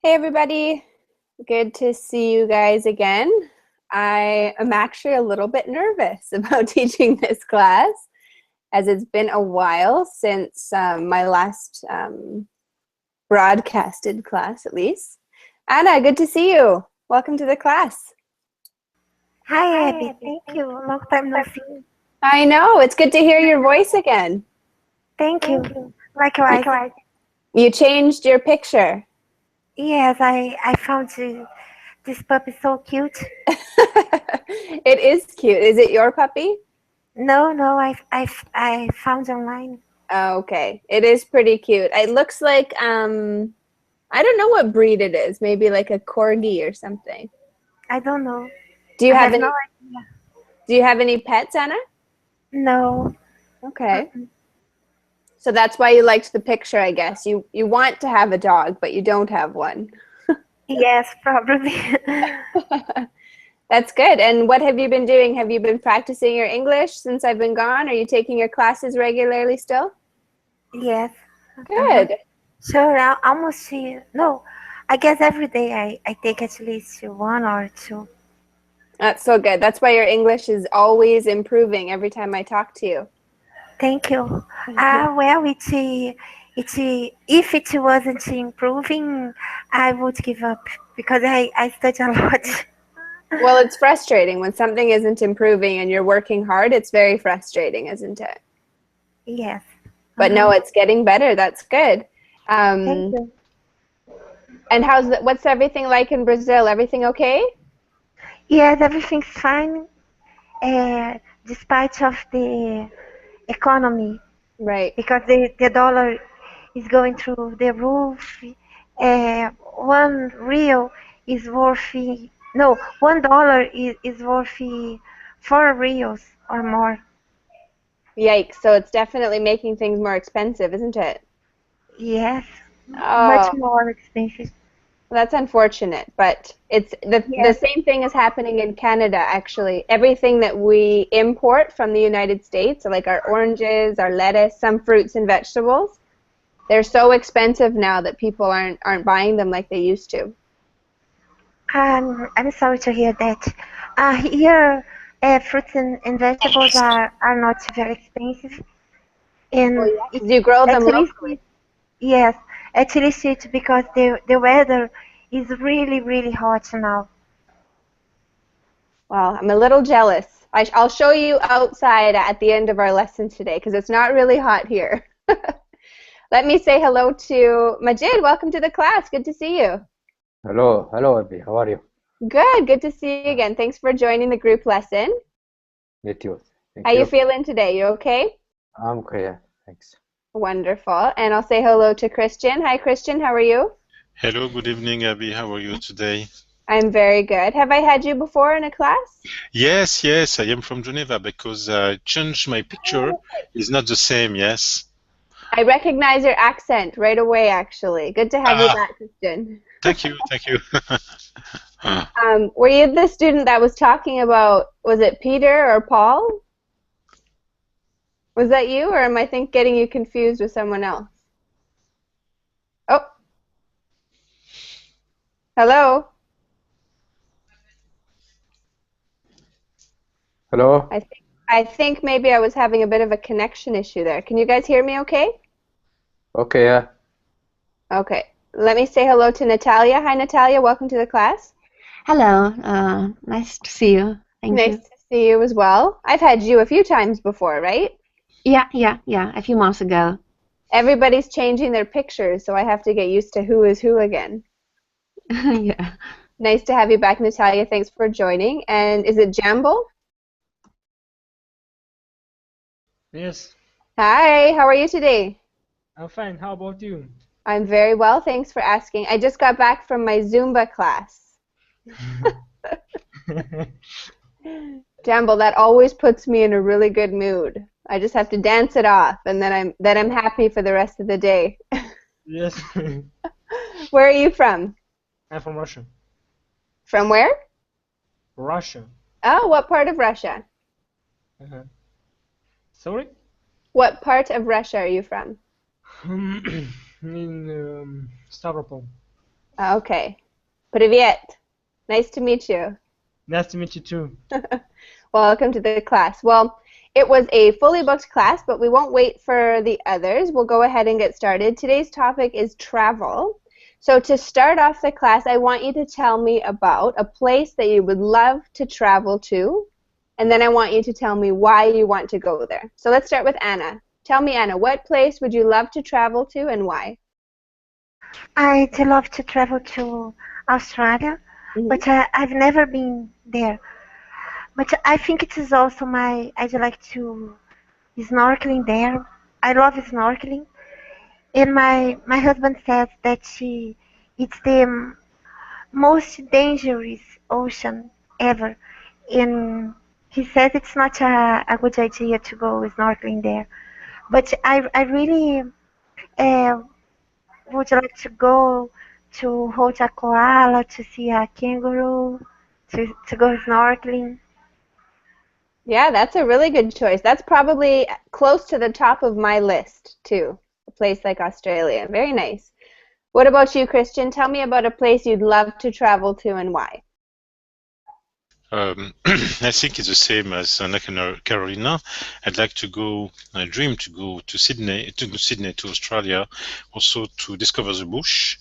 Hey everybody, good to see you guys again. I am actually a little bit nervous about teaching this class as it's been a while since my last broadcasted class at least. Anna, good to see you. Welcome to the class. Hi, Abby. Thank you. Long time no see. I know, it's good to hear your voice again. Thank you. Likewise. You changed your picture. Yes, I found this puppy so cute. It is cute. Is it your puppy? No, I found online. Oh, okay. It is pretty cute. It looks like I don't know what breed it is. Maybe like a corgi or something. I don't know. Do you I have have any no idea. do you have any pets, Anna? No. Okay. So that's why you liked the picture, I guess. You want to have a dog, but you don't have one. Yes, probably. That's good. And what have you been doing? Have you been practicing your English since I've been gone? Are you taking your classes regularly still? Yes. Good. Sure, I almost see. No, I guess every day I take at least one or two. That's so good. That's why your English is always improving every time I talk to you. Thank you. Well, if it wasn't improving, I would give up because I study a lot. Well, it's frustrating when something isn't improving and you're working hard. It's very frustrating, isn't it? Yes. But no, it's getting better. That's good. Thank you. And what's everything like in Brazil? Everything okay? Yes, everything's fine, despite of the economy, Right. because the dollar is going through the roof. One real is worth no, $1 is worth 4 reals or more. Yikes. So it's definitely making things more expensive, isn't it? Yes, much Oh, more expensive. that's unfortunate, but it's the Yes. same thing is happening in Canada actually. Everything that we import from the United States, so like our oranges, our lettuce, some fruits and vegetables, they're so expensive now that people aren't buying them like they used to. I'm sorry to hear that. Here, fruits and vegetables are not very expensive, Well, and yeah, it, 'cause you grow at them least locally. yes, at least it's because the weather is really hot now. Well, I'm a little jealous. I'll show you outside at the end of our lesson today because it's not really hot here. Let me say hello to Majid. Welcome to the class. Good to see you. Hello, Abby. How are you? Good to see you again. Thanks for joining the group lesson. Me too. How Thank you you. feeling today? You okay? I'm okay. Yeah, thanks. Wonderful. And I'll say hello to Christian. Hi, Christian. How are you? Hello, good evening, Abby. How are you today? I'm very good. Have I had you before in a class? Yes, I am from Geneva because I changed my picture. It's not the same, yes. I recognize your accent right away, actually. Good to have you Ah, back, Christian. thank you. Were you the student that was talking about, was it Peter or Paul? Was that you, or am I getting you confused with someone else? Oh, hello. Hello. I think maybe I was having a bit of a connection issue there. Can you guys hear me okay? Okay, yeah. Okay. Let me say hello to Natalia. Hi, Natalia. Welcome to the class. Hello, nice to see you. Thank Nice you. to see you as well. I've had you a few times before, right? Yeah, a few months ago. Everybody's changing their pictures, so I have to get used to who is who again. Yeah. Nice to have you back, Natalia. Thanks for joining. And is it Jamble? Yes, Hi, how are you today? I'm fine. How about you? I'm very well, thanks for asking. I just got back from my Zumba class. Jamble, that always puts me in a really good mood. I just have to dance it off, and then I'm happy for the rest of the day. Yes, Where are you from? I'm from Russia. From where? Russia. Oh, what part of Russia? Uh-huh. Sorry? What part of Russia are you from? In Stavropol. Okay. Привет. Nice to meet you. Nice to meet you too. Welcome to the class. Well, it was a fully booked class, but we won't wait for the others. We'll go ahead and get started. Today's topic is travel. So to start off the class, I want you to tell me about a place that you would love to travel to, and then I want you to tell me why you want to go there. So let's start with Anna. Tell me, Anna, what place would you love to travel to and why? I'd love to travel to Australia, but I've never been there. But I think it is also I'd like to snorkeling there. I love snorkeling. And my husband says that it's the most dangerous ocean ever. And he says it's not a good idea to go snorkeling there. But I really uh, would like to go to hold a koala, to see a kangaroo, to go snorkeling. Yeah, that's a really good choice. That's probably close to the top of my list, too. A place like Australia. Very nice. What about you, Christian? Tell me about a place you'd love to travel to and why. I think it's the same as Anna Carolina. I'd like to go, I dream to go to Sydney, to Australia, also to discover the bush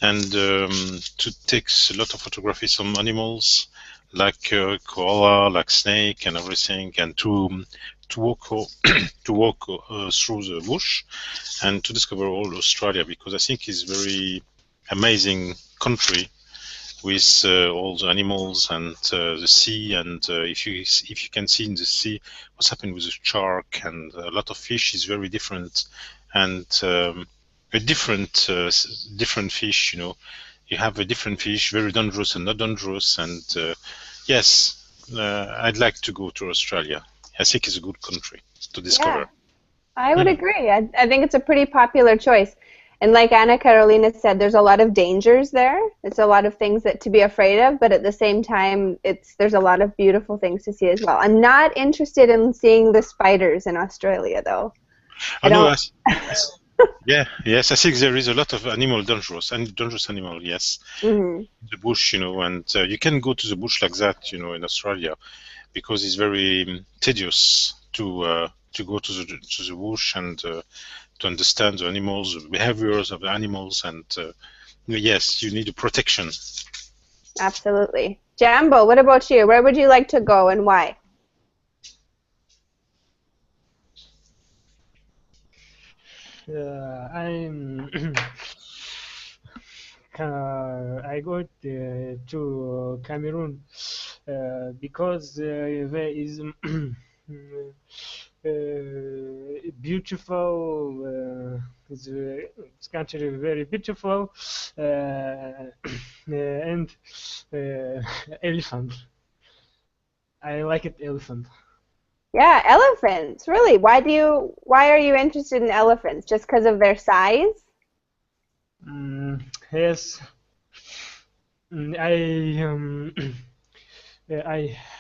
and to take a lot of photography of animals like koala, like snake and everything, and to walk through the bush and to discover all Australia, because I think it's very amazing country with all the animals and the sea, and if you can see in the sea what's happening with the shark and a lot of fish is very different, and a different fish, you know, you have a different fish, very dangerous and not dangerous, and yes, I'd like to go to Australia. I think it's a good country to discover. Yeah, I would agree. I think it's a pretty popular choice. And like Anna Carolina said, there's a lot of dangers there. It's a lot of things that to be afraid of, but at the same time, there's a lot of beautiful things to see as well. I'm not interested in seeing the spiders in Australia, though. Yeah, yes, I think there is a lot of dangerous animal, yes. The bush, you know, and you can go to the bush like that, you know, in Australia, because it's very tedious to go to the bush and to understand the animals, the behaviors of the animals, and yes, you need a protection. Absolutely. Jambo, what about you? Where would you like to go and why? I go to Cameroon because there is beautiful. It's country very beautiful and elephant. I like it, elephant. Yeah, elephants. Really? Why are you interested in elephants? Just because of their size? Yes. I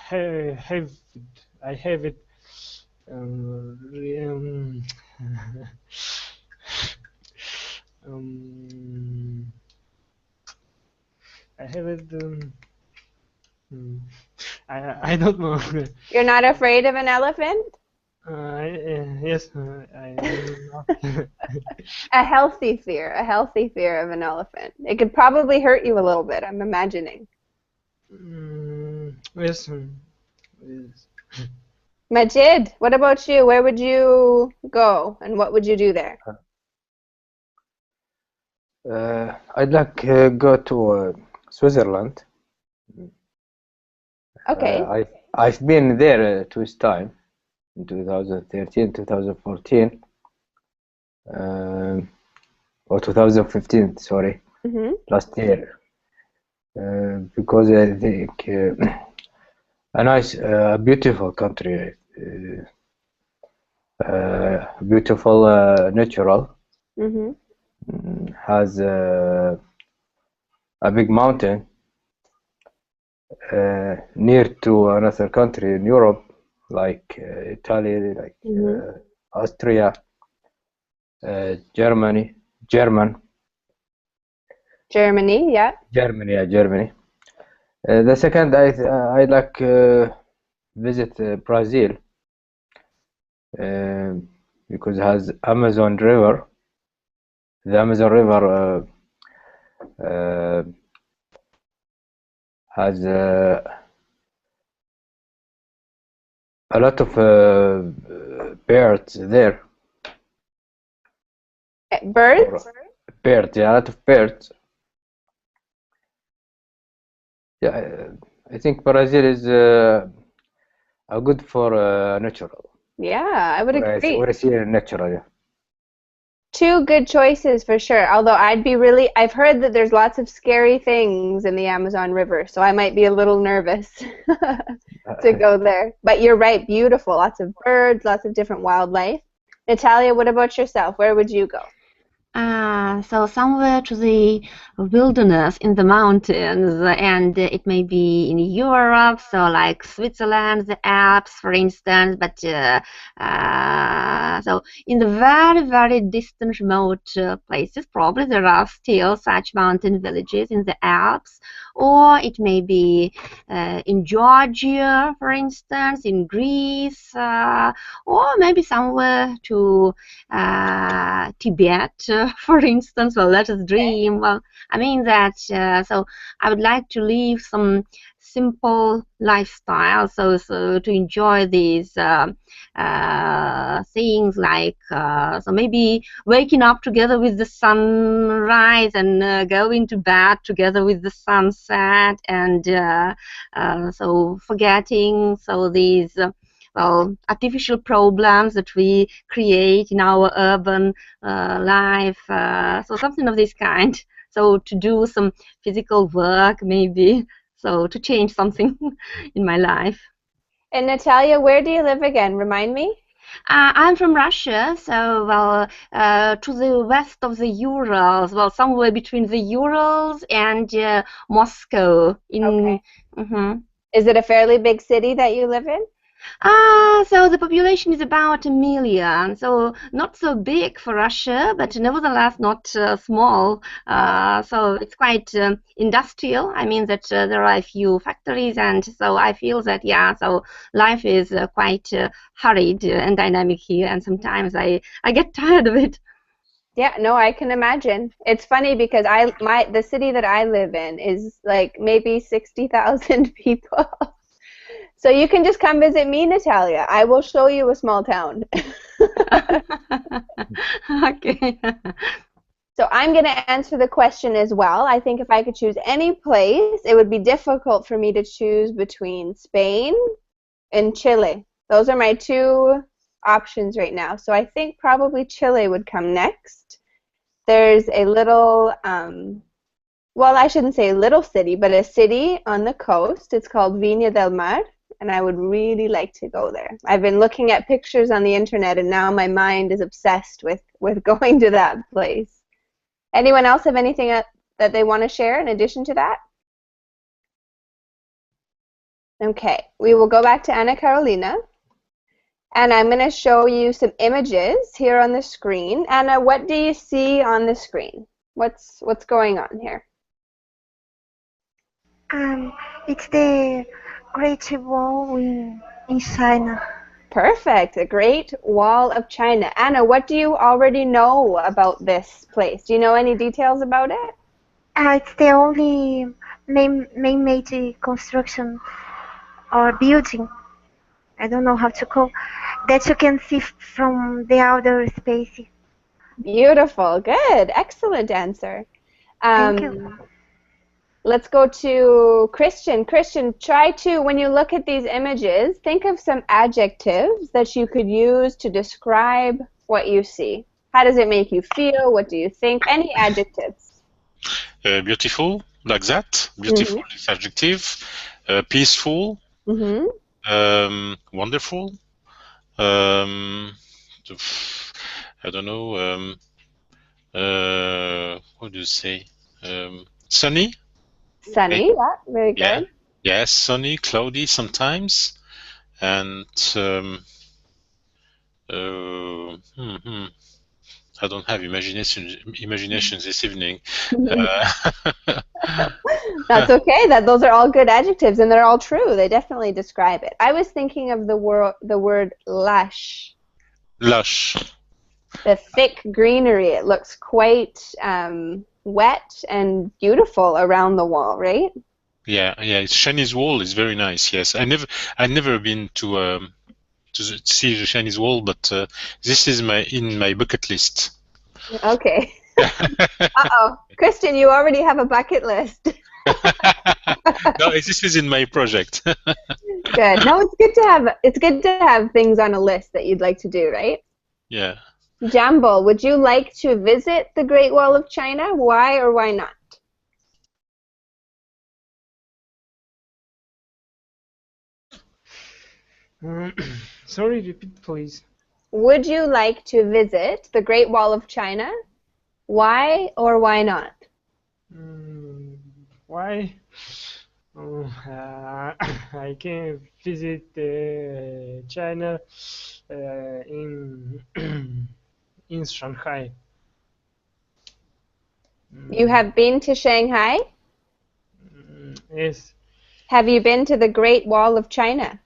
have it. I have it. I don't know. You're not afraid of an elephant? Yes, I not. A healthy fear of an elephant. It could probably hurt you a little bit, I'm imagining. Yes. Majid, what about you? Where would you go and what would you do there? I'd like to go to Switzerland. Okay. I've been there twice time, in 2013, 2014, or 2015, sorry, last year, because I think a nice, beautiful country, beautiful, natural, has a big mountain near to another country in Europe, like Italy, like Austria, German, Germany, yeah. Germany, yeah, Germany. The second, I'd like visit Brazil because it has Amazon River. The Amazon River has a lot of birds there. Birds? Birds, yeah, a lot of birds. Yeah, I think Brazil is good for natural. Yeah, I would agree. What I see in natural, yeah. Two good choices for sure. Although I've heard that there's lots of scary things in the Amazon River, so I might be a little nervous to go there. But you're right, beautiful. Lots of birds, lots of different wildlife. Natalia, what about yourself? Where would you go? So somewhere to the wilderness in the mountains, and it may be in Europe, so like Switzerland, the Alps, for instance. But so in the very, very distant, remote places, probably there are still such mountain villages in the Alps, or it may be in Georgia, for instance, in Greece, or maybe somewhere to Tibet, for instance. Well, let us dream. Well, I mean that. So I would like to live some simple lifestyle, so to enjoy these things like so maybe waking up together with the sunrise and going to bed together with the sunset, and so forgetting these well, artificial problems that we create in our urban life, so something of this kind. So to do some physical work, maybe, so to change something in my life. And Natalia, where do you live again? Remind me. I'm from Russia, so well, to the west of the Urals, well, somewhere between the Urals and Moscow. Okay. Mm-hmm. Is it a fairly big city that you live in? So the population is about 1 million, so not so big for Russia, but nevertheless not small. So it's quite industrial. I mean that there are a few factories, and so I feel that, yeah, so life is quite hurried and dynamic here, and sometimes I get tired of it. Yeah, no, I can imagine. It's funny because the city that I live in is like maybe 60,000 people. So you can just come visit me, Natalia. I will show you a small town. Okay. So I'm going to answer the question as well. I think if I could choose any place, it would be difficult for me to choose between Spain and Chile. Those are my two options right now. So I think probably Chile would come next. There's a little, well, I shouldn't say a little city, but a city on the coast. It's called Viña del Mar. And I would really like to go there. I've been looking at pictures on the internet, and now my mind is obsessed with going to that place. Anyone else have anything that they want to share in addition to that? Okay, we will go back to Ana Carolina, and I'm going to show you some images here on the screen. Anna, what do you see on the screen? What's going on here? It's the Great Wall in China. Perfect. The Great Wall of China. Anna, what do you already know about this place? Do you know any details about it? It's the only man-made construction or building, I don't know how to call, that you can see from the outer space. Beautiful. Good. Excellent answer. Thank you. Let's go to Christian. Christian, try to, when you look at these images, think of some adjectives that you could use to describe what you see. How does it make you feel? What do you think? Any adjectives? Beautiful, like that. Beautiful is adjective. Peaceful. Wonderful. I don't know. What do you say? Sunny. Sunny, yeah, very good. Yes, sunny, cloudy sometimes, and I don't have imagination this evening. Uh, That's okay. Those are all good adjectives, and they're all true. They definitely describe it. I was thinking of the word lush, lush. the thick greenery. It looks quite wet and beautiful around the wall, right? Yeah, it's Chinese wall is very nice. Yes, I never been to see the Chinese wall, but this is in my bucket list. Okay. Uh-oh. Christian, you already have a bucket list. No, this is in my project. Good. No, it's good to have things on a list that you'd like to do, right? Yeah. Jambo, would you like to visit the Great Wall of China? Why or why not? Sorry, repeat, please. Would you like to visit the Great Wall of China? Why or why not? Why? I can visit China in in Shanghai. You have been to Shanghai? Yes. Have you been to the Great Wall of China?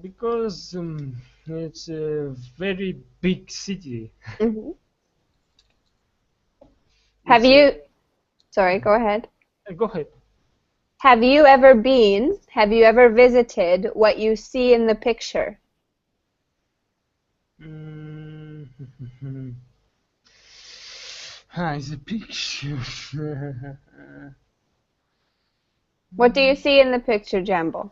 Because it's a very big city. Mm-hmm. Have you... Sorry, go ahead. Go ahead. Have you ever visited what you see in the picture? It's a picture. What do you see in the picture, Jambo?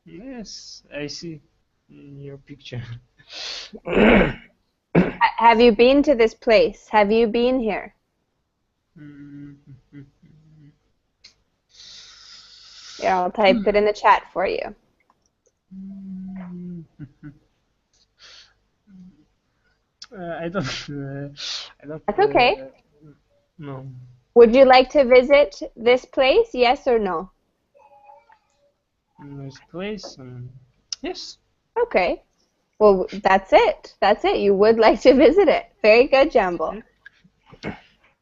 Yes, I see in your picture. Have you been to this place? Have you been here? Yeah, I'll type it in the chat for you. I don't. That's okay. No. Would you like to visit this place? Yes or no? This place? Yes. Okay. Well, that's it. That's it. You would like to visit it. Very good, Jambo.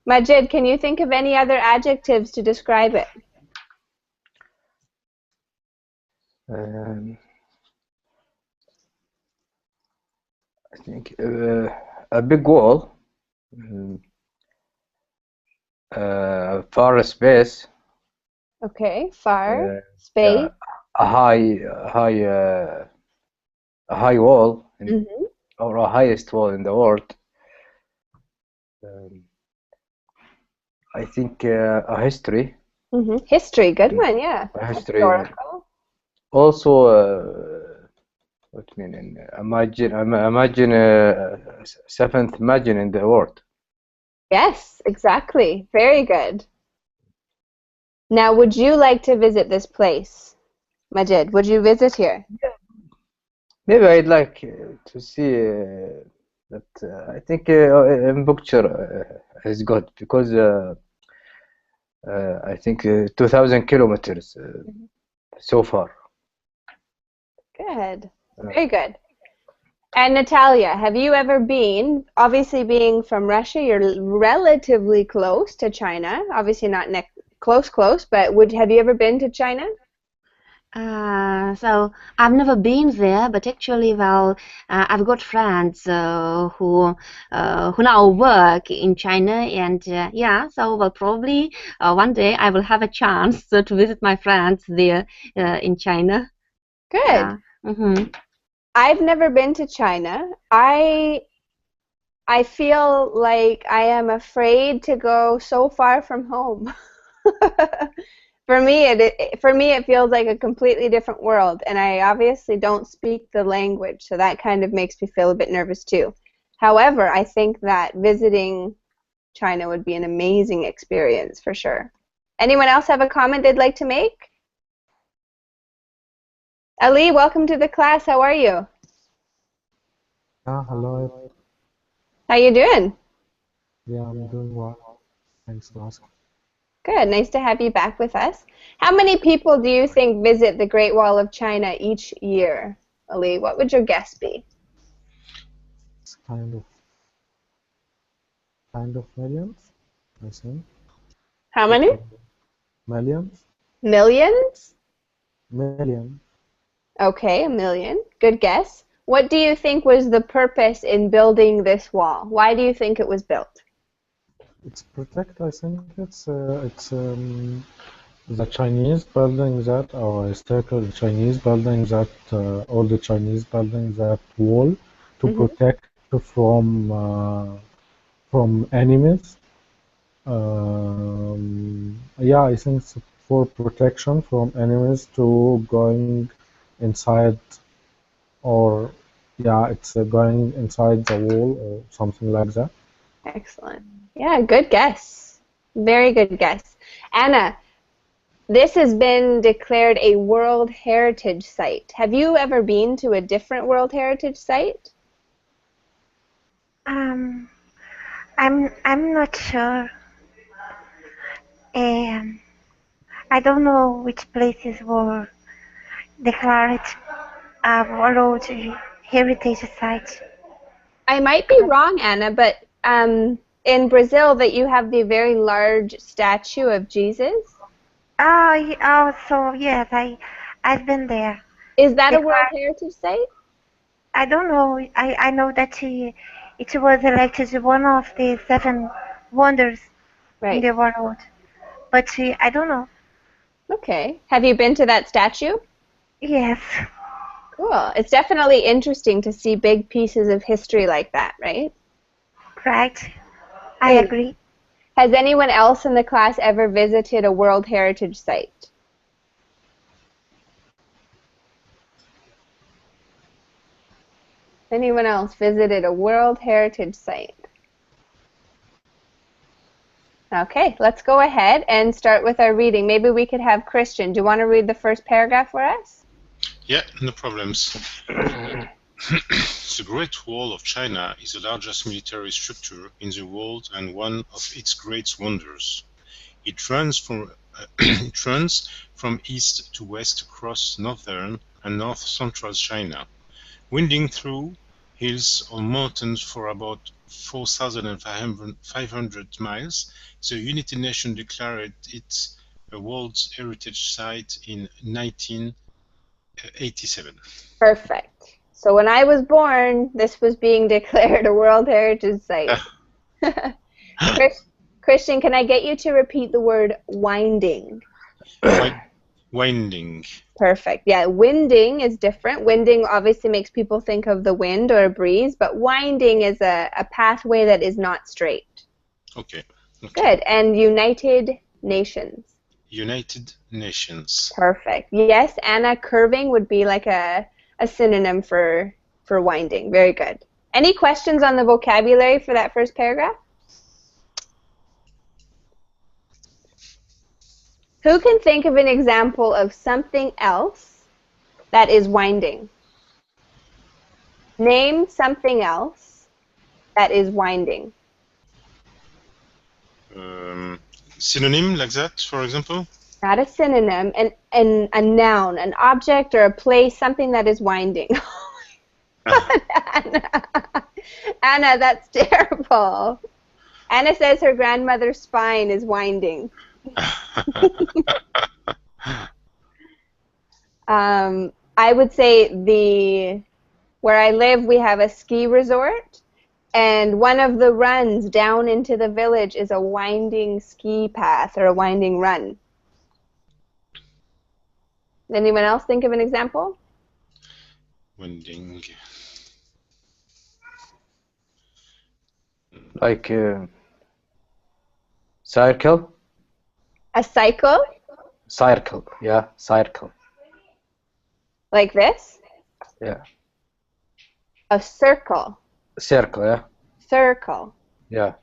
Majid, can you think of any other adjectives to describe it? I think a big wall, far space. Okay, far, space. A high wall, or a highest wall in the world. I think a history. History, good one, yeah. A history. Historical. Also, what mean? Imagine seventh imagine in the world. Yes, exactly. Very good. Now, would you like to visit this place, Majid? Would you visit here? Maybe I'd like to see that. I think in picture is good because I think 2,000 kilometers so far. Good. Very good. And Natalia, have you ever been, obviously being from Russia, you're relatively close to China, obviously not close, but have you ever been to China? So I've never been there, but actually, well, I've got friends who now work in China, and yeah, so well, probably one day I will have a chance to visit my friends there in China. Good. Yeah. I've never been to China. I feel like I am afraid to go so far from home. For me, it feels like a completely different world, and I obviously don't speak the language, so that kind of makes me feel a bit nervous too. However, I think that visiting China would be an amazing experience for sure. Anyone else have a comment they'd like to make? Ali, welcome to the class. How are you? Hello. How you doing? Yeah, I'm doing well. Thanks for asking. Good. Nice to have you back with us. How many people do you think visit the Great Wall of China each year? Ali? What would your guess be? It's kind of millions, I think. How many? Millions? Millions? Million. Okay, a million. Good guess. What do you think was the purpose in building this wall? Why do you think it was built? It's protect, I think it's the Chinese building that, or historical Chinese building that, all the Chinese building that wall to protect from enemies. Yeah, I think it's for protection from enemies to going inside, or yeah, it's going inside the wall or something like that. Excellent. Yeah, good guess. Very good guess. Anna, this has been declared a World Heritage Site. Have you ever been to a different World Heritage Site? I'm not sure. I don't know which places were declared World Heritage Site. I might be wrong, Anna, but in Brazil that you have the very large statue of Jesus. So yes, I've been there. Is that a World Heritage Site? I don't know. I know that it was elected one of the 7 wonders in the world, but I don't know. Okay. Have you been to that statue? Yes. Cool. It's definitely interesting to see big pieces of history like that, right? Right. I agree. Has anyone else in the class ever visited a World Heritage Site? Anyone else visited a World Heritage Site? Okay, let's go ahead and start with our reading. Maybe we could have Christian. Do you want to read the first paragraph for us? Yeah, no problems. The Great Wall of China is the largest military structure in the world and one of its great wonders. It runs from east to west across northern and north-central China, winding through hills or mountains for about 4,500 miles. The United Nations declared it a World Heritage Site in 1987. Perfect. So when I was born, this was being declared a World Heritage Site. Christian, can I get you to repeat the word winding? Winding. Perfect. Yeah, winding is different. Winding obviously makes people think of the wind or a breeze, but winding is a pathway that is not straight. Okay. Good. And United Nations. United Nations. Perfect. Yes, Anna, curving would be like a synonym for winding. Very good. Any questions on the vocabulary for that first paragraph? Who can think of an example of something else that is winding? Name something else that is winding. Synonym like that, for example? Not a synonym, a noun, an object or a place, something that is winding. Anna, that's terrible. Anna says her grandmother's spine is winding. I would say where I live, we have a ski resort, and one of the runs down into the village is a winding ski path or a winding run. Anyone else think of an example? Winding. Like circle? A cycle? Circle, yeah, circle. Like this? Yeah. A circle. Circle, yeah. Circle. Yeah.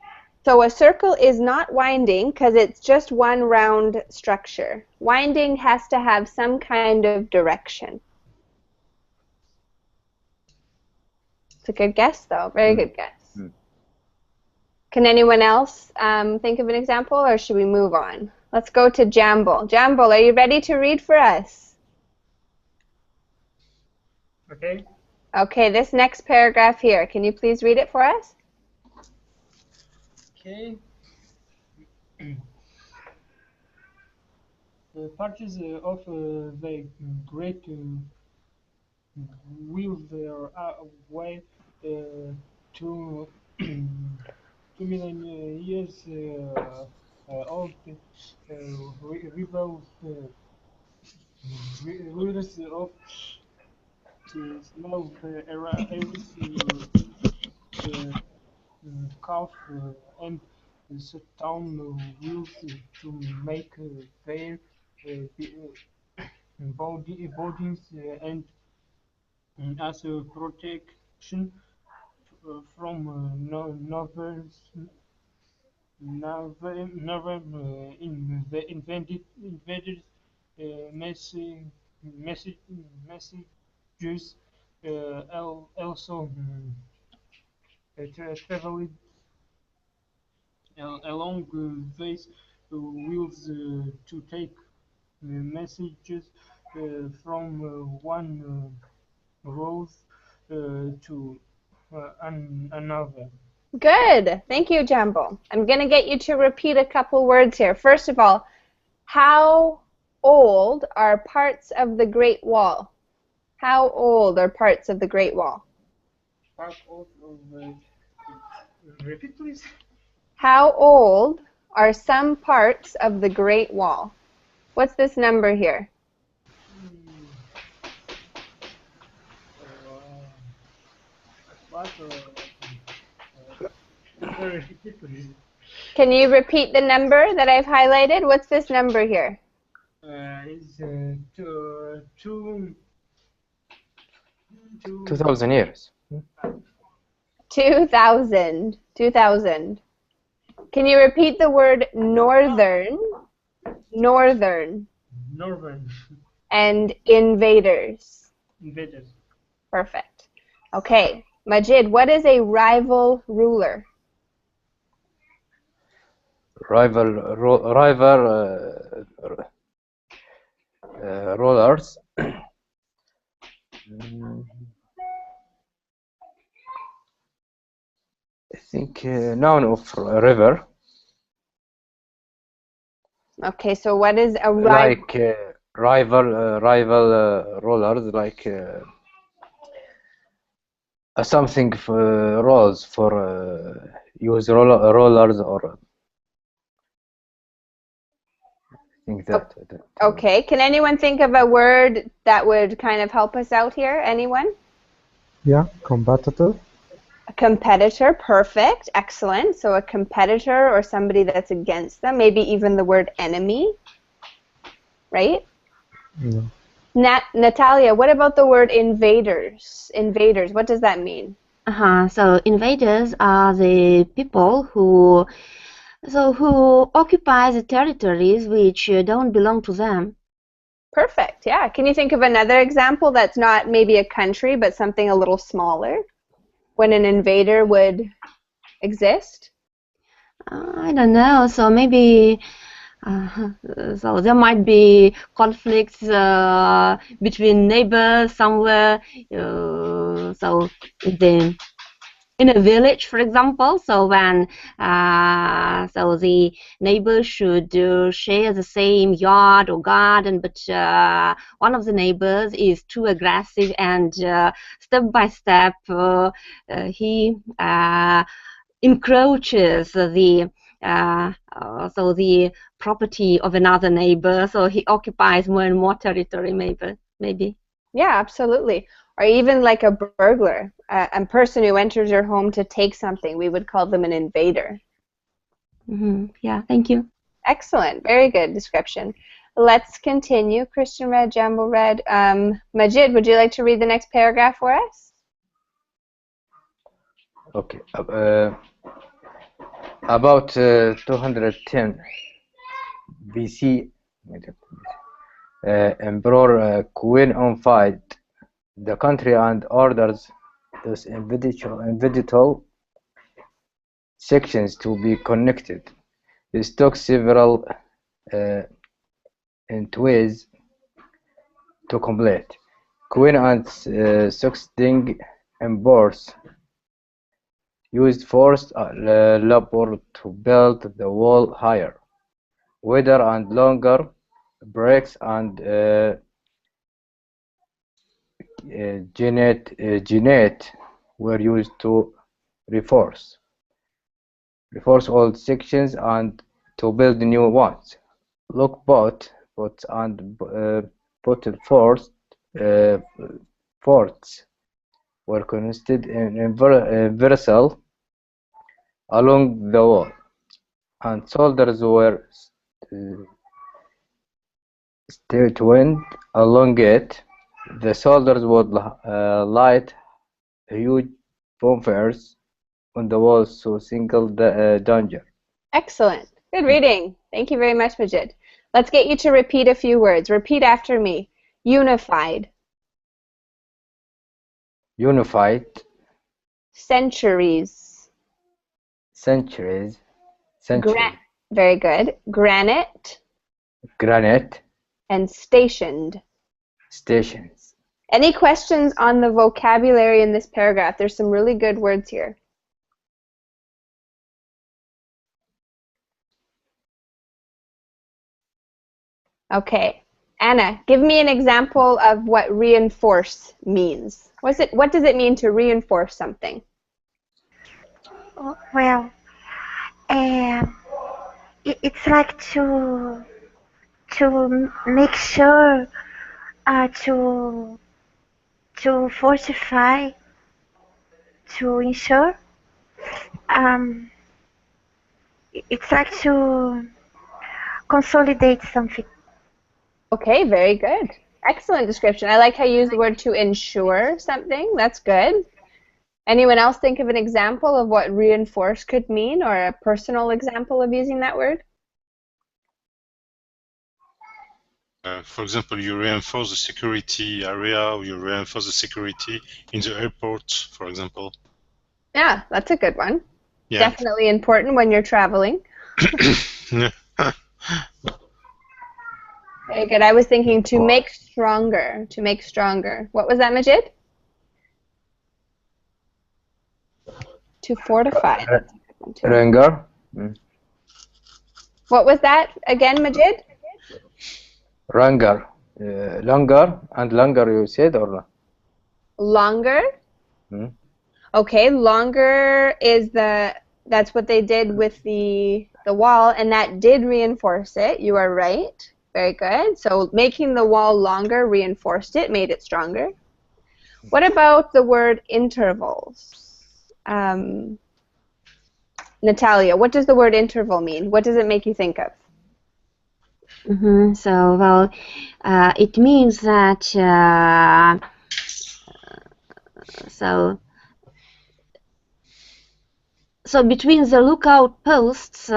So a circle is not winding because it's just one round structure. Winding has to have some kind of direction. It's a good guess, though. Very good guess. Can anyone else think of an example, or should we move on? Let's go to Jamble. Jamble, are you ready to read for us? Okay. Okay, this next paragraph here, can you please read it for us? Okay. The parties of the great will their way to 2 million years old rebels rulers of small areas calf and set down wheels to make their bodies and as a protection from northern invaders message, messages also traveled along these wheels to take messages from one road to another. Good. Thank you, Jambo. I'm going to get you to repeat a couple words here. First of all, how old are parts of the Great Wall? How old are parts of the Great Wall? Part of repeat, please. How old are some parts of the Great Wall? What's this number here? What? Repeat, please. Can you repeat the number that I've highlighted? What's this number here? Is 2,000 years. 2,000. 2,000. Can you repeat the word northern? Northern. Northern And invaders. invaders. Perfect. Okay. Majid, what is a rival ruler? Rollers. I think noun of river. Okay, so what is a rival? Like rival rollers, like something for rolls for use rollers or I think that. Okay, can anyone think of a word that would kind of help us out here? Anyone? Yeah, competitor. A competitor, perfect, excellent. So a competitor or somebody that's against them, maybe even the word enemy, right? Yeah. Natalia, what about the word invaders? Invaders, what does that mean? So invaders are the people who occupy the territories which don't belong to them. Perfect, yeah. Can you think of another example that's not maybe a country, but something a little smaller, when an invader would exist? I don't know. So maybe so there might be conflicts between neighbors somewhere. So in a village, for example, so when so the neighbors should share the same yard or garden, but one of the neighbors is too aggressive, and step by step he encroaches the so the property of another neighbor, so he occupies more and more territory, maybe. Yeah, absolutely. Or even like a burglar, a person who enters your home to take something, we would call them an invader. Yeah, thank you. Excellent, very good description. Let's continue. Christian read, Jambo read. Majid, would you like to read the next paragraph for us? Okay. About 210 BC, Emperor Qin the country and orders those individual sections to be connected. This took several ways to complete. Queen and succeeding emperors used forced labor to build the wall higher. Wider and longer bricks and granite were used to reinforce old sections and to build new ones. Lock boats and bottle forts were constructed in vertical along the wall, and soldiers were stationed along it. The soldiers would light huge bonfires on the walls to signal danger. Excellent. Good reading. Thank you very much, Majid. Let's get you to repeat a few words. Repeat after me. Unified. Unified. Centuries. Centuries. Very good. Granite. Granite. And stationed. Stations. Any questions on the vocabulary in this paragraph? There's some really good words here. Okay. Anna, give me an example of what reinforce means. What does it mean to reinforce something? Well, it's like to make sure, to fortify, to ensure. It's like to consolidate something. Okay, very good. Excellent description. I like how you use the word to ensure something. That's good. Anyone else think of an example of what reinforce could mean, or a personal example of using that word? For example, you reinforce the security area, or you reinforce the security in the airport, for example. Yeah, that's a good one. Yeah. Definitely important when you're traveling. Very good. I was thinking to make stronger. To make stronger. What was that, Majid? To fortify. Longer. What was that again, Majid? Longer. Longer and longer, you said, or not? Longer? Okay, longer is that's what they did with the wall, and that did reinforce it. You are right. Very good. So making the wall longer reinforced it, made it stronger. What about the word intervals? Natalia, what does the word interval mean? What does it make you think of? So, well, it means that so between the lookout posts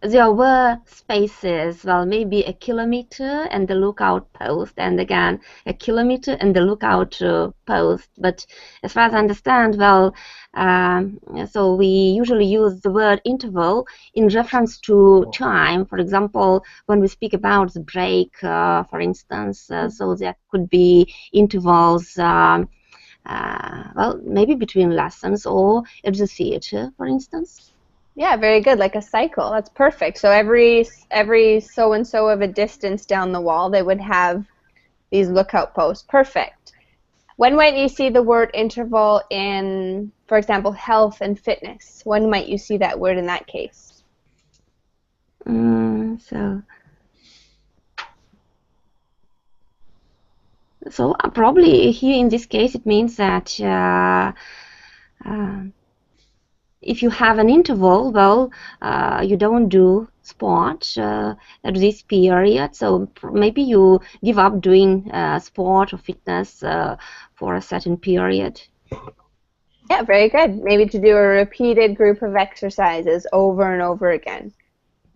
there were spaces, well, maybe a kilometer and the lookout post, and again a kilometer and the lookout post. But as far as I understand, well, so we usually use the word interval in reference to time. For example, when we speak about the break, for instance, so there could be intervals, well, maybe between lessons or at the theater, for instance. Yeah, very good. Like a cycle. That's perfect. So every so and so of a distance down the wall, they would have these lookout posts. Perfect. When might you see the word interval in, for example, health and fitness? When might you see that word in that case? So probably here in this case it means that if you have an interval, well, you don't do sport at this period, so maybe you give up doing sport or fitness for a certain period. Yeah, very good. Maybe to do a repeated group of exercises over and over again,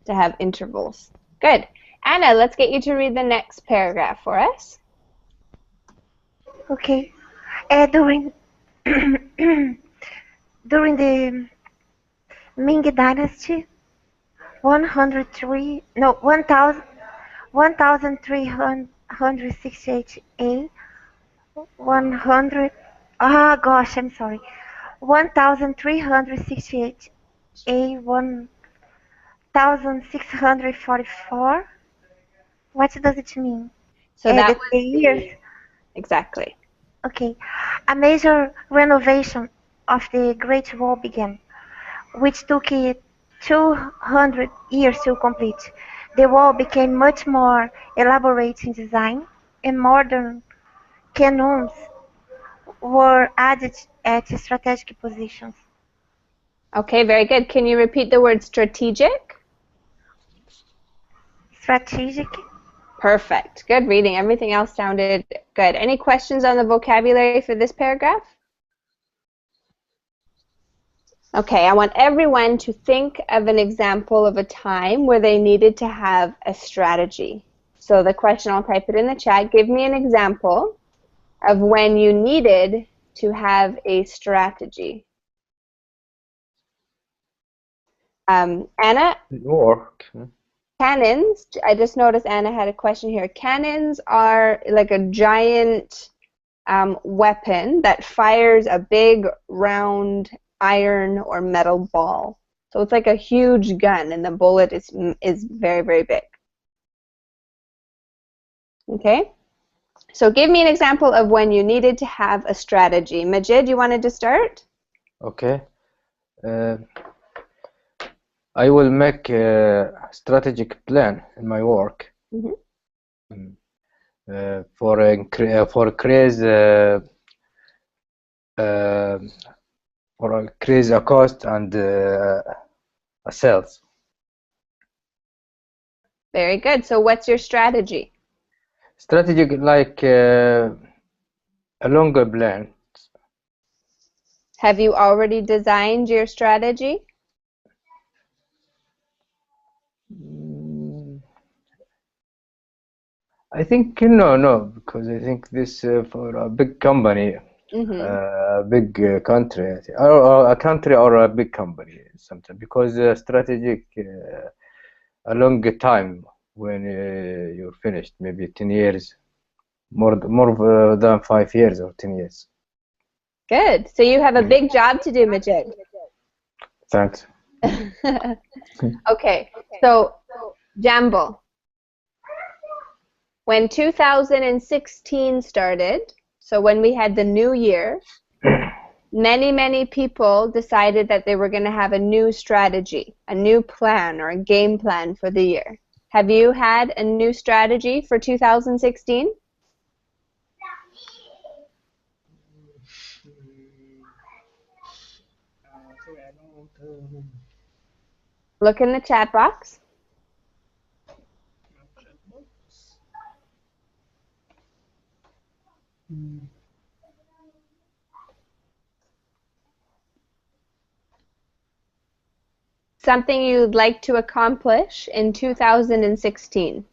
to have intervals. Good. Anna, let's get you to read the next paragraph for us. Okay. During the Ming Dynasty, 1368 A, 100. Ah, gosh, I'm sorry. 1,368. A 1,644. What does it mean? So that was The years. exactly. Okay. A major renovation of the Great Wall began, which took it 200 years to complete. The wall became much more elaborate in design, and modern cannons were added at strategic positions. Okay, very good. Can you repeat the word strategic? Strategic. Perfect. Good reading. Everything else sounded good. Any questions on the vocabulary for this paragraph? Okay, I want everyone to think of an example of a time where they needed to have a strategy. So the question, I'll type it in the chat. Give me an example of when you needed to have a strategy. Anna? Work. Cannons, I just noticed Anna had a question here. Cannons are like a giant weapon that fires a big round iron or metal ball. So it's like a huge gun, and the bullet is very, very big. Okay? So give me an example of when you needed to have a strategy. Majid, you wanted to start? Okay. I will make a strategic plan in my work. Mm-hmm. For increase a cost and a sales. Very good. So what's your strategy? Strategic like a longer plan. Have you already designed your strategy? I think no, because I think this for a big company, a big country, or a country or a big company, sometimes because strategic a long time when you're finished, maybe 10 years, more than 5 years or 10 years. Good. So you have a big job to do, Majid. Thanks. Okay. So, Jambo, when 2016 started, so when we had the new year, many people decided that they were going to have a new strategy, a new plan or a game plan for the year. Have you had a new strategy for 2016? Sorry, I don't. Look in the chat box. Something you'd like to accomplish in 2016.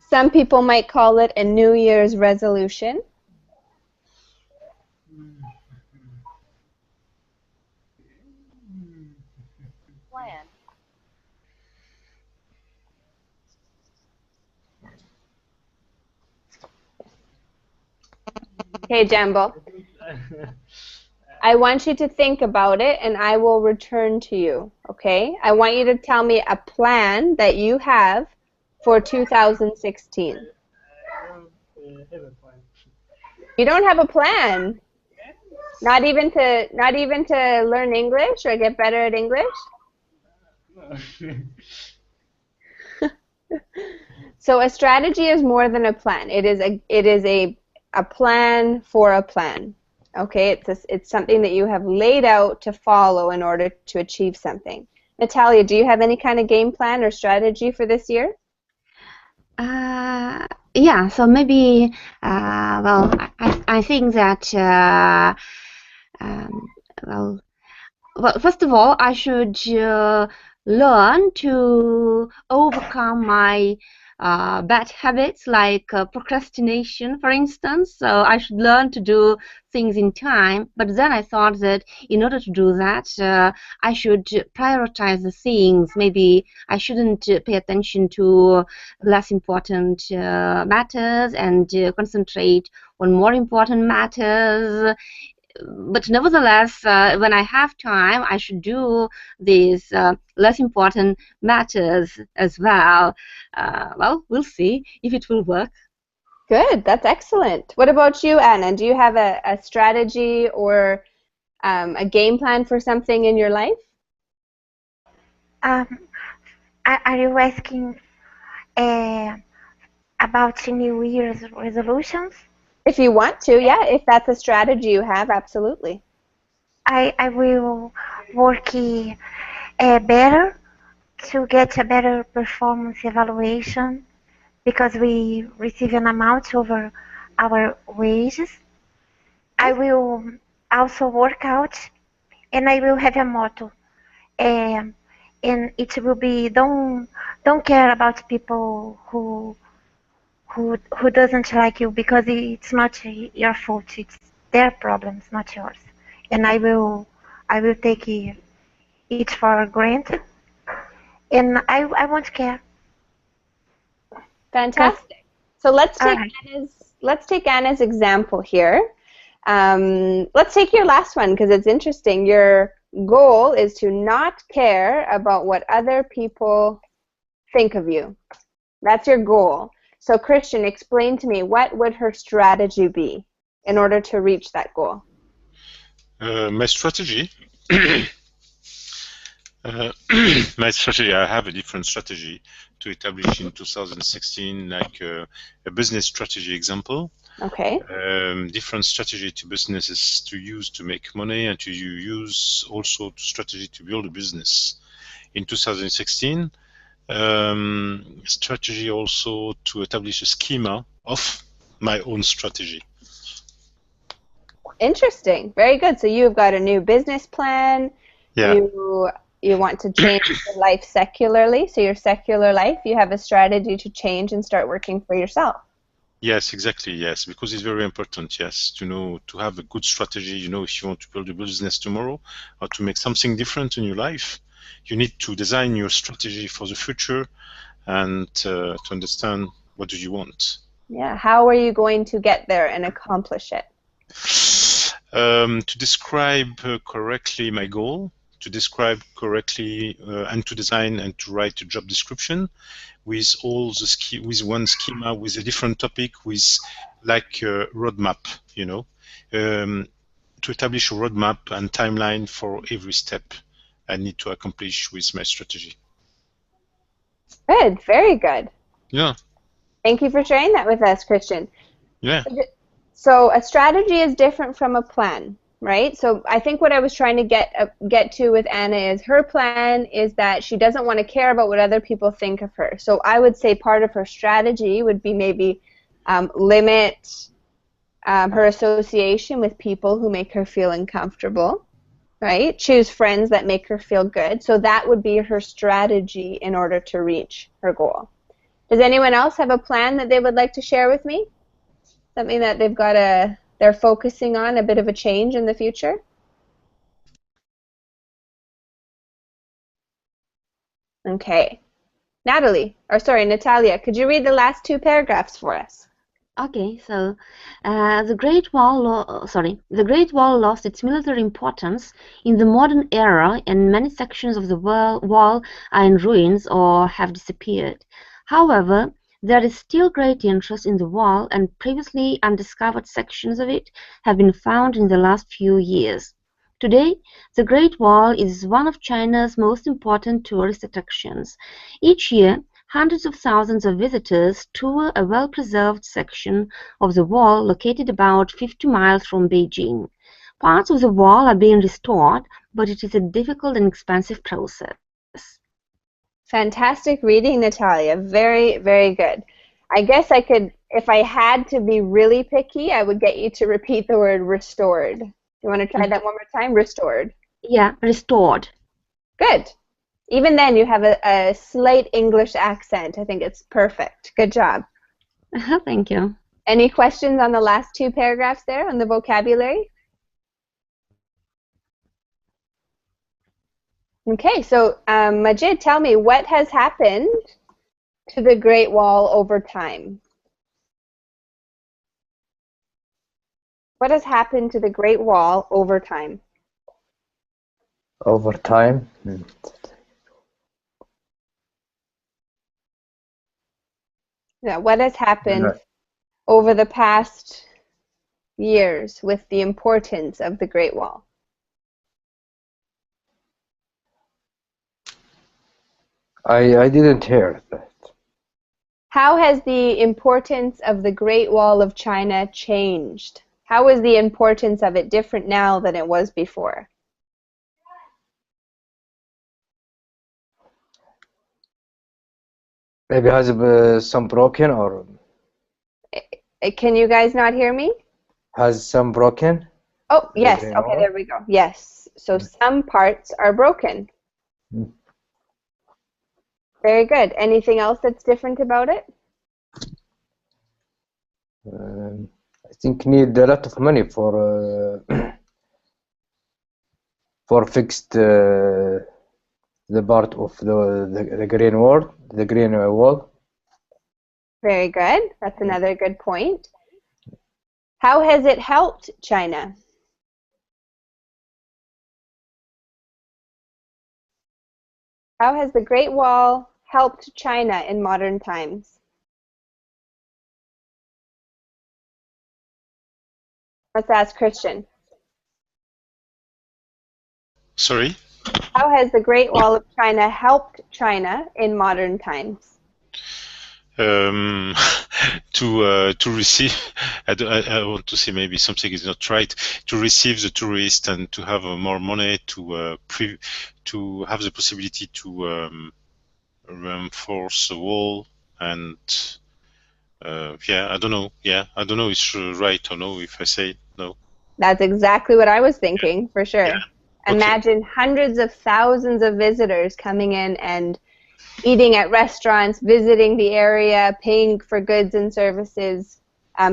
Some people might call it a New Year's resolution. Plan. Okay, Jambo. I want you to think about it, and I will return to you, okay? I want you to tell me a plan that you have for 2016. I don't have a plan. You don't have a plan? Not even to learn English or get better at English? No. So a strategy is more than a plan. It is a plan for a plan. Okay, it's something that you have laid out to follow in order to achieve something. Natalia, do you have any kind of game plan or strategy for this year? Yeah, so maybe, well, I think that, well, first of all, I should learn to overcome my bad habits like procrastination, for instance. So I should learn to do things in time. But then I thought that in order to do that, I should prioritize the things. Maybe I shouldn't pay attention to less important matters and concentrate on more important matters. But nevertheless, when I have time, I should do these less important matters as well. Well, we'll see if it will work. Good, that's excellent. What about you, Anna? Do you have a strategy or a game plan for something in your life? Are you asking about New Year's resolutions? If you want to, yeah. If that's a strategy you have, absolutely. I will work better to get a better performance evaluation because we receive an amount over our wages. I will also work out, and I will have a motto, and it will be don't care about people who doesn't like you because it's not your fault. It's their problems, not yours. And I will take it for granted, and I won't care. Fantastic. So let's take Alright. let's take Anna's example here. Let's take your last one because it's interesting. Your goal is to not care about what other people think of you. That's your goal. So Christian, explain to me, what would her strategy be in order to reach that goal? My strategy, my strategy, I have a different strategy to establish in 2016, like a business strategy example. Okay. Different strategy to businesses to use to make money and to use also strategy to build a business. In 2016, strategy also to establish a schema of my own strategy. Interesting. Very good. So you've got a new business plan. Yeah. You want to change your life secularly. So your secular life, you have a strategy to change and start working for yourself. Yes, exactly. Yes, because it's very important. Yes, to know, to have a good strategy. You know, if you want to build a business tomorrow or to make something different in your life, you need to design your strategy for the future and to understand what do you want. Yeah. How are you going to get there and accomplish it? To describe correctly my goal, to describe correctly and to design and to write a job description with all the with one schema, with a different topic, with like a roadmap, you know, to establish a roadmap and timeline for every step I need to accomplish with my strategy. Good. Very good. Yeah. Thank you for sharing that with us, Christian. Yeah. So a strategy is different from a plan, right? So I think what I was trying to get to with Anna is her plan is that she doesn't want to care about what other people think of her. So I would say part of her strategy would be maybe limit her association with people who make her feel uncomfortable, right? Choose friends that make her feel good. So that would be her strategy in order to reach her goal. Does anyone else have a plan that they would like to share with me? Something that they've got they're focusing on, a bit of a change in the future? Okay. Natalia, could you read the last two paragraphs for us? Okay, so the Great Wall lost its military importance in the modern era, and many sections of the wall are in ruins or have disappeared. However, there is still great interest in the wall, and previously undiscovered sections of it have been found in the last few years. Today, the Great Wall is one of China's most important tourist attractions. Each year, hundreds of thousands of visitors tour a well-preserved section of the wall located about 50 miles from Beijing. Parts of the wall are being restored, but it is a difficult and expensive process. Fantastic reading, Natalia. Very, very good. I guess I could, if I had to be really picky, I would get you to repeat the word restored. You want to try that one more time? Restored. Yeah, restored. Good. Even then, you have a slight English accent. I think it's perfect. Good job. Thank you. Any questions on the last two paragraphs there on the vocabulary? Okay, so Majid, tell me, what has happened to the Great Wall over time? What has happened to the Great Wall over time? Over time? Yeah, what has happened over the past years with the importance of the Great Wall? I didn't hear that. How has the importance of the Great Wall of China changed? How is the importance of it different now than it was before? Maybe has some broken or Can you guys not hear me? has some broken? Oh, yes. Great Okay, Wall? there we go. Yes. So some parts are broken. Mm. Very good. Anything else that's different about it? I think need a lot of money for for fixed the part of the green wall, the green wall. Very good. That's another good point. How has it helped China? How has the Great Wall helped China in modern times? Let's ask Christian. Sorry? How has the Great Wall of China helped China in modern times? To receive, I want to say maybe something is not right. To receive the tourists and to have more money to have the possibility to reinforce the wall and yeah, I don't know. Yeah, I don't know if it's right or no if I say it. No. That's exactly what I was thinking, for sure. Yeah. Okay. Imagine hundreds of thousands of visitors coming in and eating at restaurants, visiting the area, paying for goods and services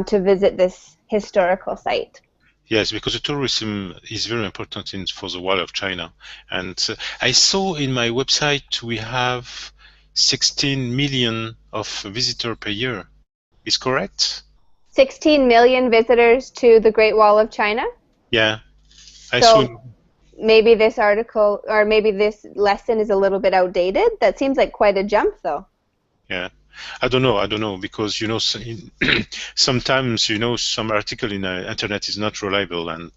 to visit this historical site. Yes, because the tourism is very important for the Wall of China. And I saw in my website we have 16 million of visitors per year. Is correct? 16 million visitors to the Great Wall of China? Yeah. I So saw. maybe this article, or maybe this lesson is a little bit outdated. That seems like quite a jump, though. Yeah. I don't know, because, you know, sometimes, you know, some article in the internet is not reliable and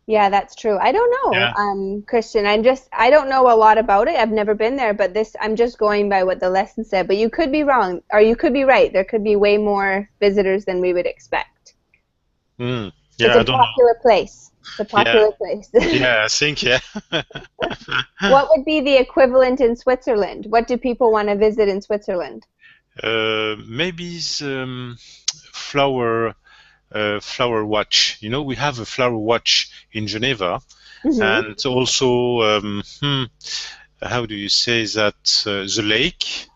Yeah, that's true. I don't know, Christian. I don't know a lot about it. I've never been there, but I'm just going by what the lesson said. But you could be wrong, or you could be right. There could be way more visitors than we would expect. yeah, It's I a don't know. popular place. It's a popular place. Yeah, I think, yeah. What would be the equivalent in Switzerland? What do people want to visit in Switzerland? Maybe flower flower watch. You know, we have a flower watch in Geneva, and also how do you say that? The lake.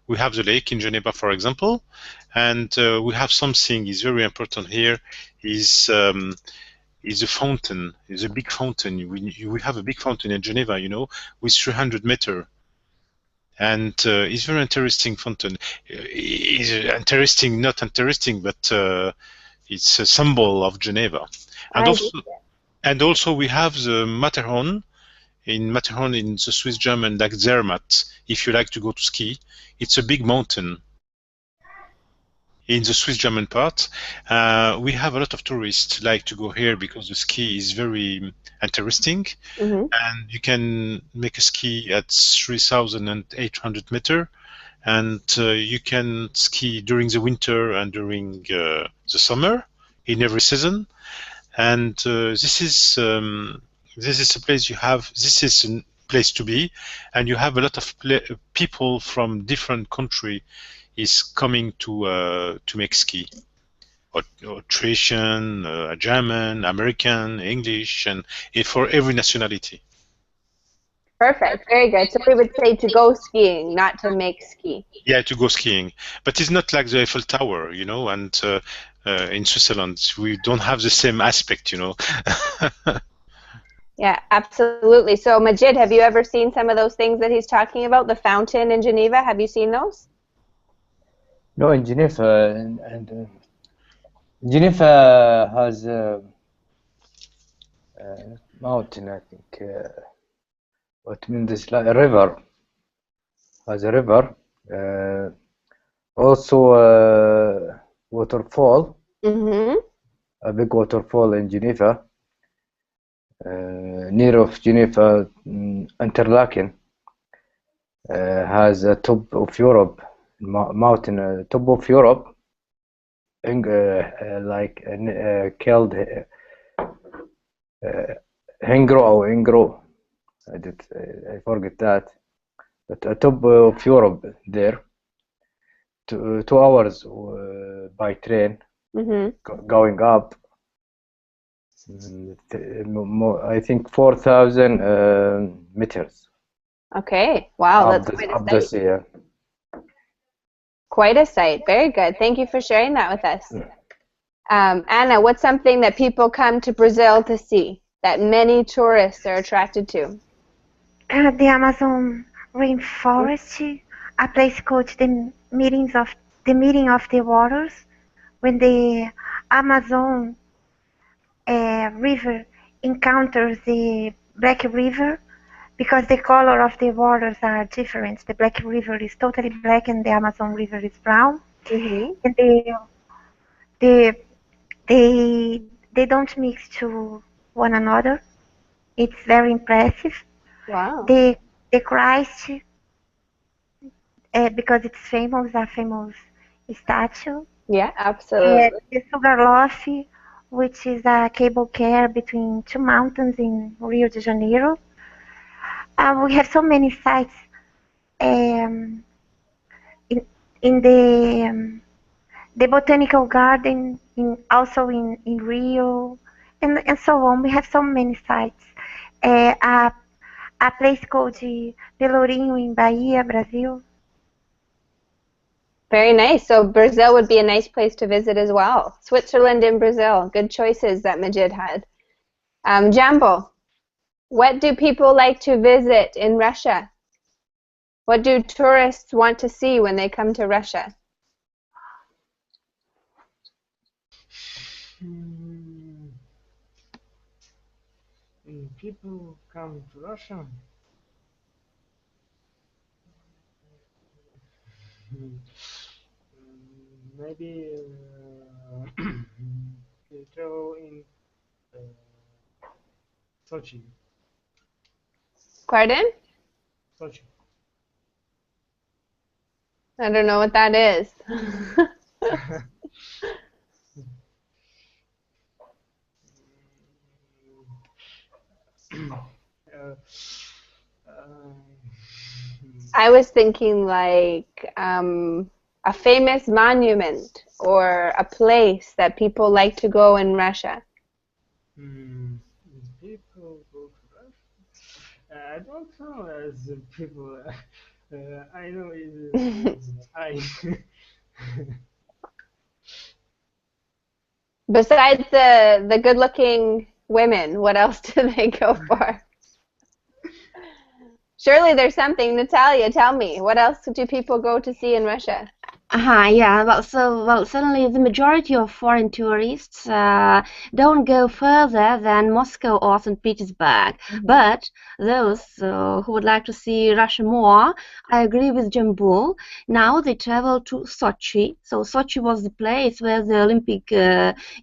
We have the lake in Geneva, for example, and we have something is very important here. Is a fountain. Is a big fountain. We have a big fountain in Geneva, you know, with 300 meter. And it's very interesting fountain. It's interesting, not interesting, but it's a symbol of Geneva. And also we have the Matterhorn in the Swiss German, like Zermatt. If you like to go to ski, it's a big mountain in the Swiss German part. We have a lot of tourists like to go here because the ski is very interesting, and you can make a ski at 3,800 meters, and you can ski during the winter and during the summer in every season. And this is a place you have. This is a place to be, and you have a lot of people from different countries is coming to make ski. Austrian, German, American, English, and for every nationality. Perfect. Very good. So we would say to go skiing, not to make ski. Yeah, to go skiing. But it's not like the Eiffel Tower, you know, and in Switzerland, we don't have the same aspect, you know. Yeah, absolutely. So Majid, have you ever seen some of those things that he's talking about? The fountain in Geneva, have you seen those? No, in Geneva, and Geneva has a mountain, I think. What means this? Like a river. Has a river. Also a waterfall. Mm-hmm. A big waterfall in Geneva. Near of Geneva, Interlaken. Has a top of Europe mountain, top of Europe, like called Hengro or Ingro. I forget that. But a top of Europe there. 2 hours by train, going up. I think 4,000 meters. Okay. Wow, that's up the sea. Yeah. Quite a sight. Very good. Thank you for sharing that with us. Anna, what's something that people come to Brazil to see that many tourists are attracted to? The Amazon rainforest, a place called the meeting of the waters, when the Amazon river encounters the Black River, because the color of the waters are different. The Black River is totally black and the Amazon River is brown. Mm-hmm. And they don't mix to one another. It's very impressive. Wow. The Christ, because it's famous, a famous statue. Yeah, absolutely. The Sugarloaf, which is a cable car between two mountains in Rio de Janeiro. We have so many sites in the botanical garden, also in Rio, and so on. We have so many sites. A place called Pelourinho in Bahia, Brazil. Very nice. So Brazil would be a nice place to visit as well. Switzerland and Brazil. Good choices that Majid had. Jambo, what do people like to visit in Russia? What do tourists want to see when they come to Russia? When people come to Russia, maybe they travel in Sochi. Pardon? Sochi. I don't know what that is. I was thinking like a famous monument or a place that people like to go in Russia. People go to Russia? I don't know as people. I know Besides the good-looking women, what else do they go for? Surely there's something. Natalia, tell me, what else do people go to see in Russia? Yeah, well, certainly the majority of foreign tourists don't go further than Moscow or St. Petersburg. But those who would like to see Russia more, I agree with Jambu. Now they travel to Sochi. So Sochi was the place where the Olympic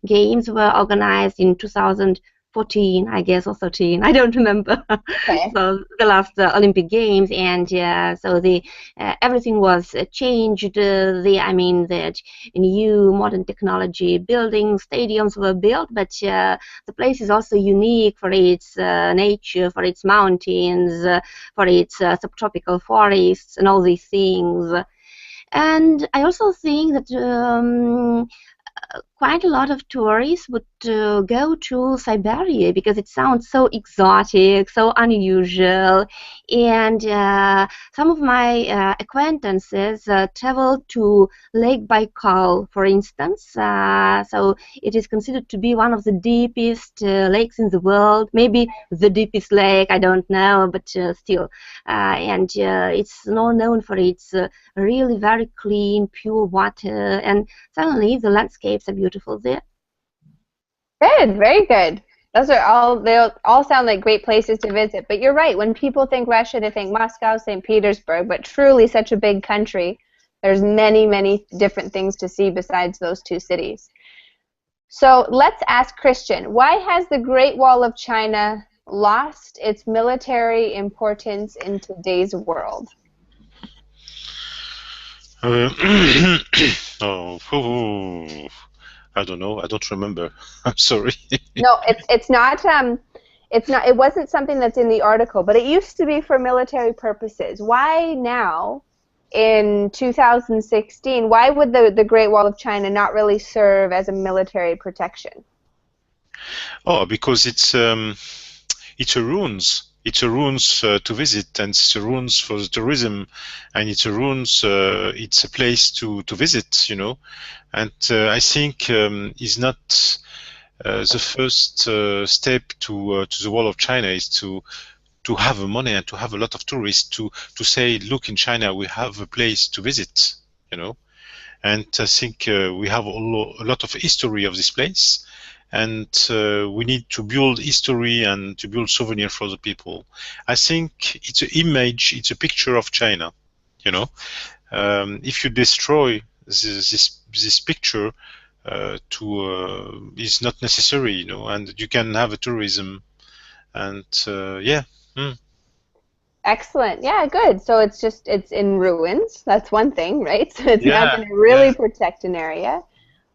Games were organized in 2014, I guess, or 13. I don't remember. Okay. So the last Olympic Games, and so the everything was changed. That new modern technology buildings, stadiums were built, but the place is also unique for its nature, for its mountains, for its subtropical forests, and all these things. And I also think that quite a lot of tourists would go to Siberia because it sounds so exotic, so unusual. And some of my acquaintances travel to Lake Baikal, for instance. So it is considered to be one of the deepest lakes in the world, maybe the deepest lake, I don't know, but still. And it's known for its really very clean, pure water, and suddenly the landscapes are beautiful there. Good, very good. Those are all, they all sound like great places to visit. But you're right, when people think Russia, they think Moscow, St. Petersburg, but truly such a big country, there's many, many different things to see besides those two cities. So let's ask Christian, why has the Great Wall of China lost its military importance in today's world? I don't know. I don't remember. I'm sorry. No, it's not. It wasn't something that's in the article, but it used to be for military purposes. Why now, in 2016, why would the Great Wall of China not really serve as a military protection? Oh, because it's a ruins. It's a ruins to visit, and it's a ruins for the tourism, and it's a ruins. It's a place to visit, you know. And I think is not the first step to the Wall of China is to have money and to have a lot of tourists to say, look, in China we have a place to visit, you know. And I think we have a lot of history of this place. And we need to build history and to build souvenir for the people. I think it's an image, it's a picture of China, you know. If you destroy this picture, is not necessary, you know, and you can have a tourism, and yeah. Excellent. Yeah, good. So it's in ruins. That's one thing, right? So it's not going to really protect an area.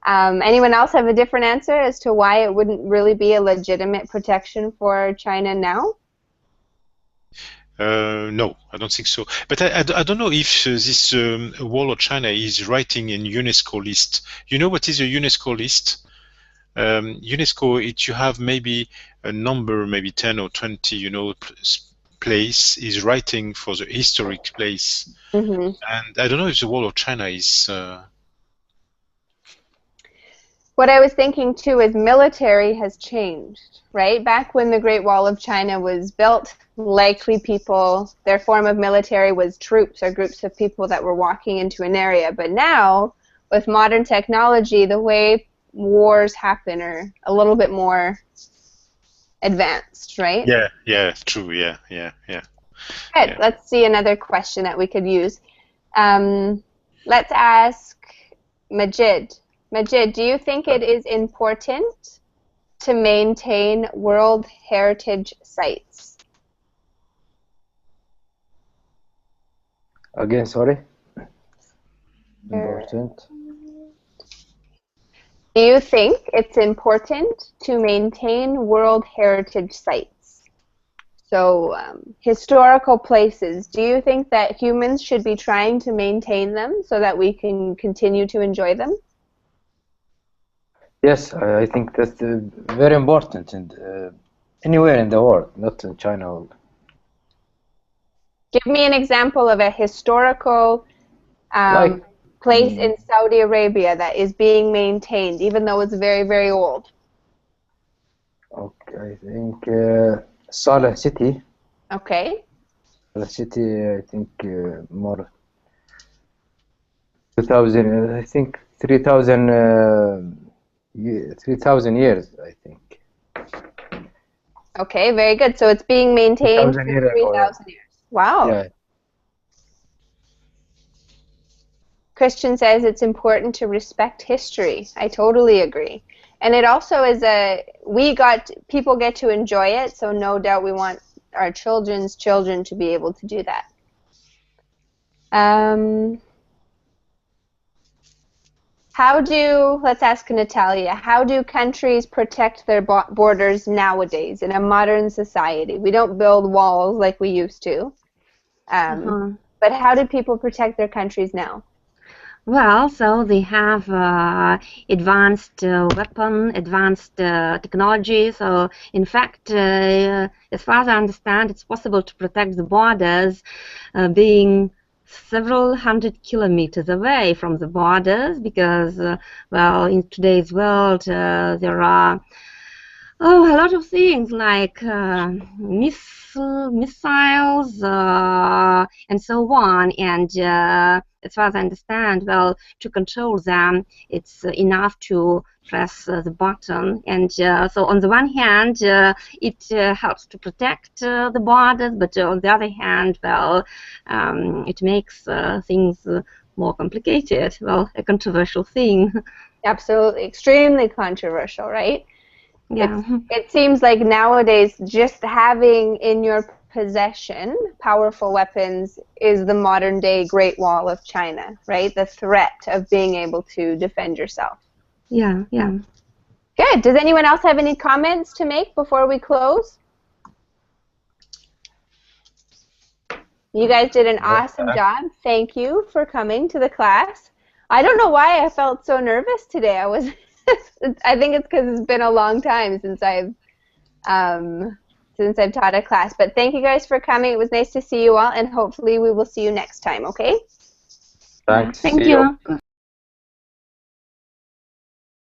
Anyone else have a different answer as to why it wouldn't really be a legitimate protection for China now? No, I don't think so. But I don't know if this Wall of China is writing in UNESCO list. You know what is a UNESCO list? UNESCO, you have maybe a number, maybe 10 or 20, you know, place is writing for the historic place. Mm-hmm. And I don't know if the Wall of China is... What I was thinking too is military has changed, right? Back when the Great Wall of China was built, likely people, their form of military was troops or groups of people that were walking into an area. But now, with modern technology, the way wars happen are a little bit more advanced, right? Yeah, true, yeah. Good, yeah. Let's see another question that we could use. Let's ask Majid. Majid, do you think it is important to maintain World Heritage Sites? Again, sorry? Important. Do you think it's important to maintain World Heritage Sites? So, historical places, do you think that humans should be trying to maintain them so that we can continue to enjoy them? Yes, I think that's very important and anywhere in the world, not in China. Give me an example of a historical place in Saudi Arabia that is being maintained, even though it's very, very old. Okay, I think Saleh City. Okay. Saleh City, I think more 2,000, I think 3,000 years, I think. Okay, very good. So it's being maintained for 3,000 years. Wow. Yeah. Christian says it's important to respect history. I totally agree. And it also is people get to enjoy it, so no doubt we want our children's children to be able to do that. Let's ask Natalia, how do countries protect their borders nowadays in a modern society? We don't build walls like we used to. But how do people protect their countries now? Well, so they have advanced weapon, advanced technology. So, in fact, as far as I understand, it's possible to protect the borders, being several hundred kilometers away from the borders, because, well, in today's world, there are a lot of things like missiles and so on. And as far as I understand, well, to control them, it's enough to press the button. And so on the one hand, it helps to protect the borders, but on the other hand, well, it makes things more complicated. Well, a controversial thing. Absolutely, extremely controversial, right? Yeah. It seems like nowadays just having in your possession powerful weapons is the modern day Great Wall of China, right? The threat of being able to defend yourself. Yeah, yeah. Good. Does anyone else have any comments to make before we close? You guys did an awesome job. Thank you for coming to the class. I don't know why I felt so nervous today. I think it's because it's been a long time since I've taught a class. But thank you guys for coming. It was nice to see you all, and hopefully we will see you next time, okay? Thanks. Thank See you. you.